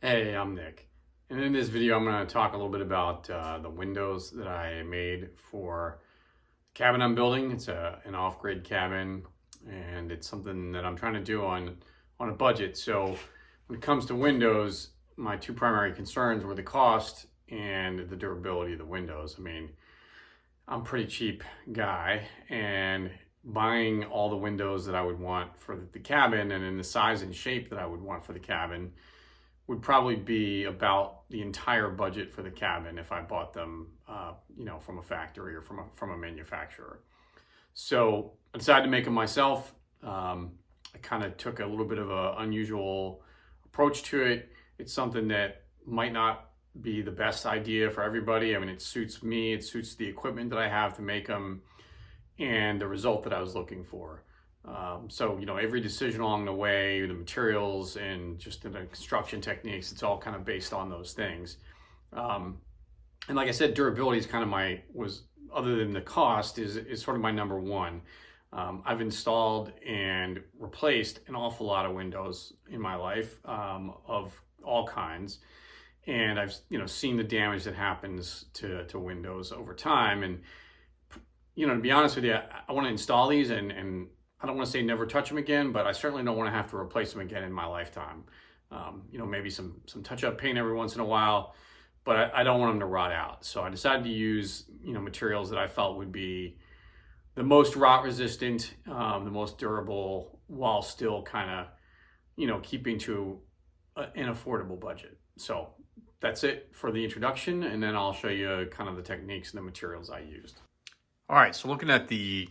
Hey, I'm Nick, and in this video I'm going to talk a little bit about the windows that I made for the cabin I'm building. It's an off-grid cabin, and it's something that I'm trying to do on a budget. So when it comes to windows, my two primary concerns were the cost and the durability of the windows. I mean, I'm a pretty cheap guy, and buying all the windows that I would want for the cabin and in the size and shape that I would want for the cabin would probably be about the entire budget for the cabin if I bought them, from a factory or from a manufacturer. So I decided to make them myself. I kind of took a little bit of an unusual approach to it. It's something that might not be the best idea for everybody. I mean, it suits me, it suits the equipment that I have to make them, and the result that I was looking for. Every decision along the way, the materials and just the construction techniques, it's all kind of based on those things. And like I said, durability is kind of other than the cost, is sort of my number one. I've installed and replaced an awful lot of windows in my life, of all kinds. And I've, seen the damage that happens to windows over time. And, to be honest with you, I want to install these and I don't want to say never touch them again, but I certainly don't want to have to replace them again in my lifetime. Maybe some touch-up paint every once in a while, but I don't want them to rot out. So I decided to use, materials that I felt would be the most rot resistant, the most durable, while still kind of, keeping to an affordable budget. So that's it for the introduction, and then I'll show you kind of the techniques and the materials I used. All right, so looking at the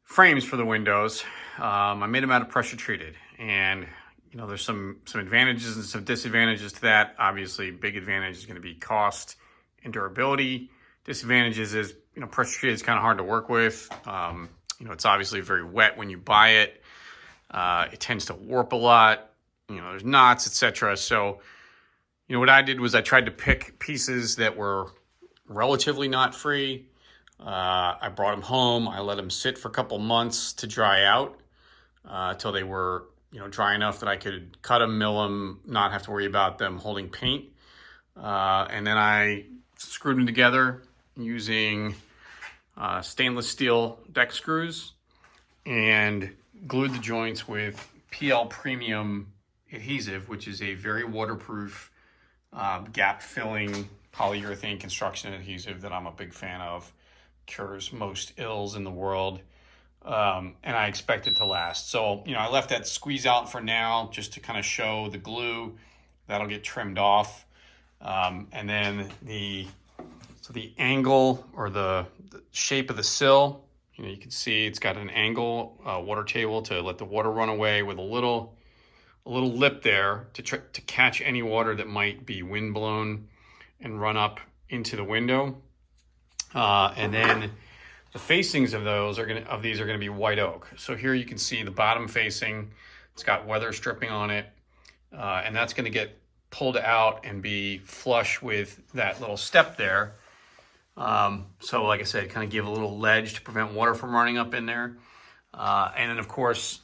frames for the windows, I made them out of pressure treated, and there's some advantages and some disadvantages to that. Obviously, big advantage is going to be cost and durability. Disadvantages is pressure treated is kind of hard to work with. It's obviously very wet when you buy it. It tends to warp a lot. There's knots, etc. So what I did was I tried to pick pieces that were relatively knot free. I brought them home. I let them sit for a couple months to dry out till they were, dry enough that I could cut them, mill them, not have to worry about them holding paint. And then I screwed them together using stainless steel deck screws and glued the joints with PL Premium adhesive, which is a very waterproof, gap-filling polyurethane construction adhesive that I'm a big fan of. Cures most ills in the world, and I expect it to last. So I left that squeeze out for now just to kind of show the glue. That'll get trimmed off, and then the angle or the shape of the sill, you can see it's got an angle water table to let the water run away, with a little lip there to catch any water that might be wind blown and run up into the window. And then the facings of these are going to be white oak. So here you can see the bottom facing, it's got weather stripping on it, and that's going to get pulled out and be flush with that little step there. So like I said, kind of give a little ledge to prevent water from running up in there. And then of course,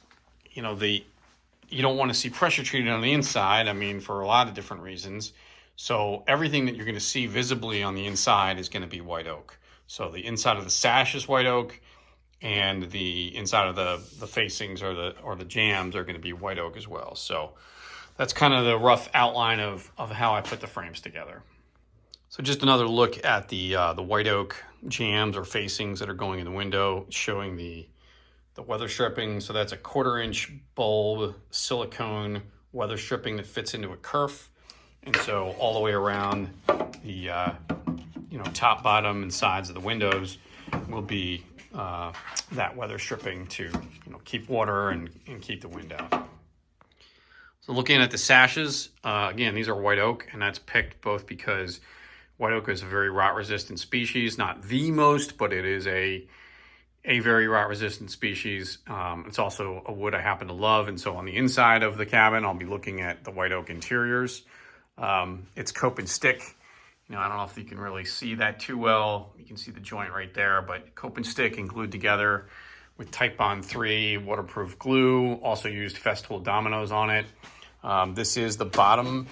you don't want to see pressure treated on the inside. I mean, for a lot of different reasons. So everything that you're going to see visibly on the inside is going to be white oak. So the inside of the sash is white oak, and the inside of the facings or the jambs are going to be white oak as well. So that's kind of the rough outline of how I put the frames together. So just another look at the white oak jambs or facings that are going in the window, showing the weather stripping. So that's a 1/4 inch bulb silicone weather stripping that fits into a kerf. And so all the way around the top, bottom, and sides of the windows will be that weather stripping to keep water and keep the wind out. So looking at the sashes, again, these are white oak, and that's picked both because white oak is a very rot resistant species, not the most, but it is a very rot resistant species. It's also a wood I happen to love, and so on the inside of the cabin, I'll be looking at the white oak interiors. It's cope and stick. I don't know if you can really see that too well. You can see the joint right there, but cope and stick and glued together with Type Bond 3 waterproof glue. Also used Festool dominoes on it. This is the bottom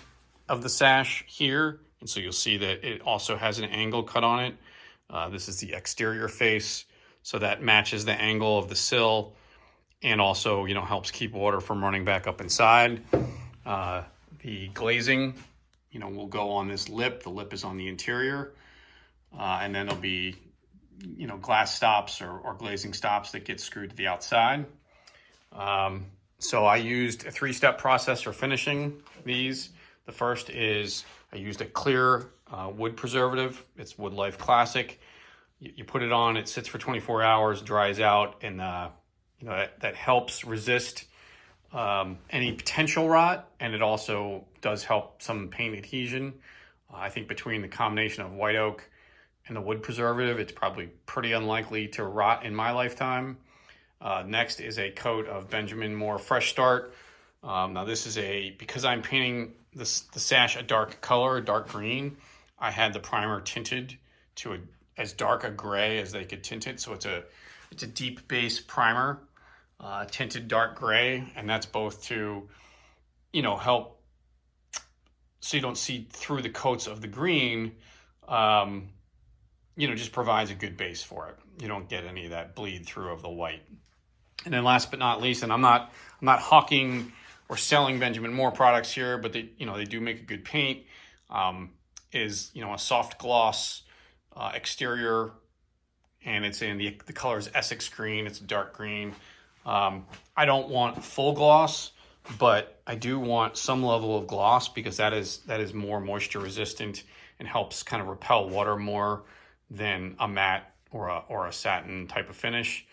of the sash here, and so you'll see that it also has an angle cut on it. This is the exterior face, so that matches the angle of the sill, and also, you know, helps keep water from running back up inside. The glazing, you know, will go on this lip. The lip is on the interior, and then there'll be, you know, glass stops or glazing stops that get screwed to the outside. So I used a 3-step process for finishing these. The first is I used a clear wood preservative. It's Wood Life Classic. You put it on, it sits for 24 hours, dries out, and you know, that helps resist any potential rot, and it also does help some paint adhesion. I think between the combination of white oak and the wood preservative, it's probably pretty unlikely to rot in my lifetime. Next is a coat of Benjamin Moore Fresh Start. Now this is because I'm painting the sash a dark color, a dark green, I had the primer tinted to as dark a gray as they could tint it. So it's a deep base primer, tinted dark gray, and that's both to, you know, help so you don't see through the coats of the green. You know, just provides a good base for it. You don't get any of that bleed through of the white. And then last but not least, and I'm not hawking or selling Benjamin Moore products here, but they, you know, they do make a good paint, is, you know, a soft gloss exterior, and it's in the color is Essex green. It's a dark green. I don't want full gloss, but I do want some level of gloss because that is more moisture resistant and helps kind of repel water more than a matte or a satin type of finish.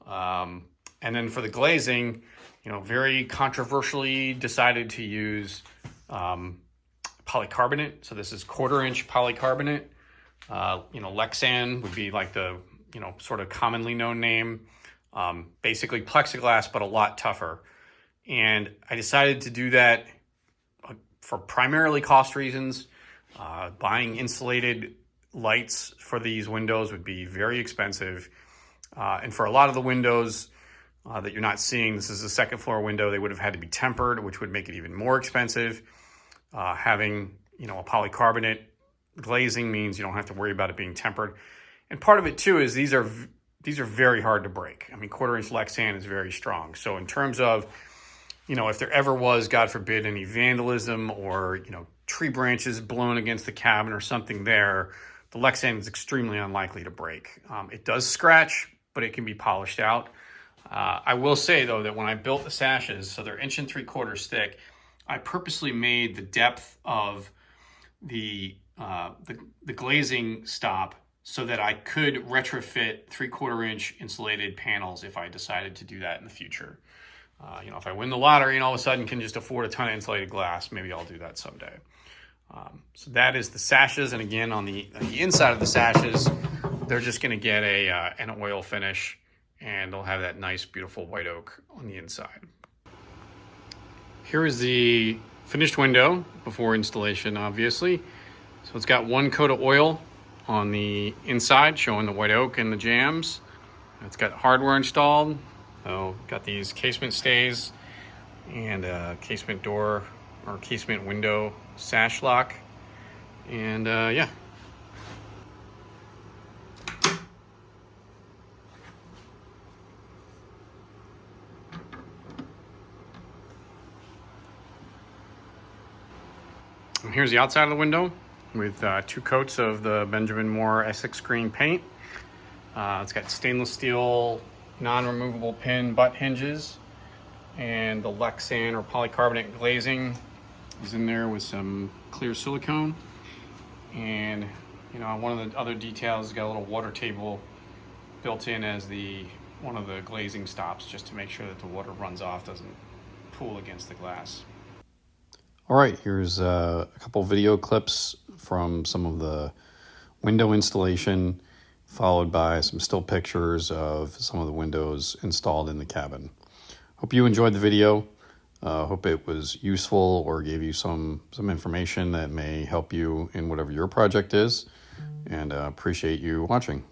And then for the glazing, you know, very controversially decided to use polycarbonate. So this is 1/4-inch polycarbonate. You know, Lexan would be like the, you know, sort of commonly known name. Basically plexiglass, but a lot tougher. And I decided to do that for primarily cost reasons. Buying insulated lights for these windows would be very expensive. And for a lot of the windows that you're not seeing, this is a second floor window, they would have had to be tempered, which would make it even more expensive. Having, you know, a polycarbonate glazing means you don't have to worry about it being tempered. And part of it too is these are very hard to break. I mean, 1/4-inch Lexan is very strong. So in terms of, you know, if there ever was, God forbid, any vandalism or, you know, tree branches blown against the cabin or something there, the Lexan is extremely unlikely to break. It does scratch, but it can be polished out. I will say though that when I built the sashes, so they're 1 3/4 thick, I purposely made the depth of the glazing stop so that I could retrofit 3/4-inch insulated panels if I decided to do that in the future. You know, if I win the lottery and all of a sudden can just afford a ton of insulated glass, maybe I'll do that someday. So that is the sashes, and again, on the inside of the sashes, they're just going to get an oil finish, and they'll have that nice, beautiful white oak on the inside. Here is the finished window before installation, obviously. So it's got 1 coat of oil on the inside, showing the white oak and the jambs. It's got hardware installed. So got these casement stays and a casement door or casement window sash lock. And yeah. And here's the outside of the window with 2 coats of the Benjamin Moore Essex green paint. It's got stainless steel non-removable pin butt hinges, and the Lexan or polycarbonate glazing is in there with some clear silicone. And you know, one of the other details, got a little water table built in as one of the glazing stops, just to make sure that the water runs off, doesn't pool against the glass. All right, here's a couple video clips from some of the window installation, followed by some still pictures of some of the windows installed in the cabin. Hope you enjoyed the video. Hope it was useful or gave you some information that may help you in whatever your project is, and appreciate you watching.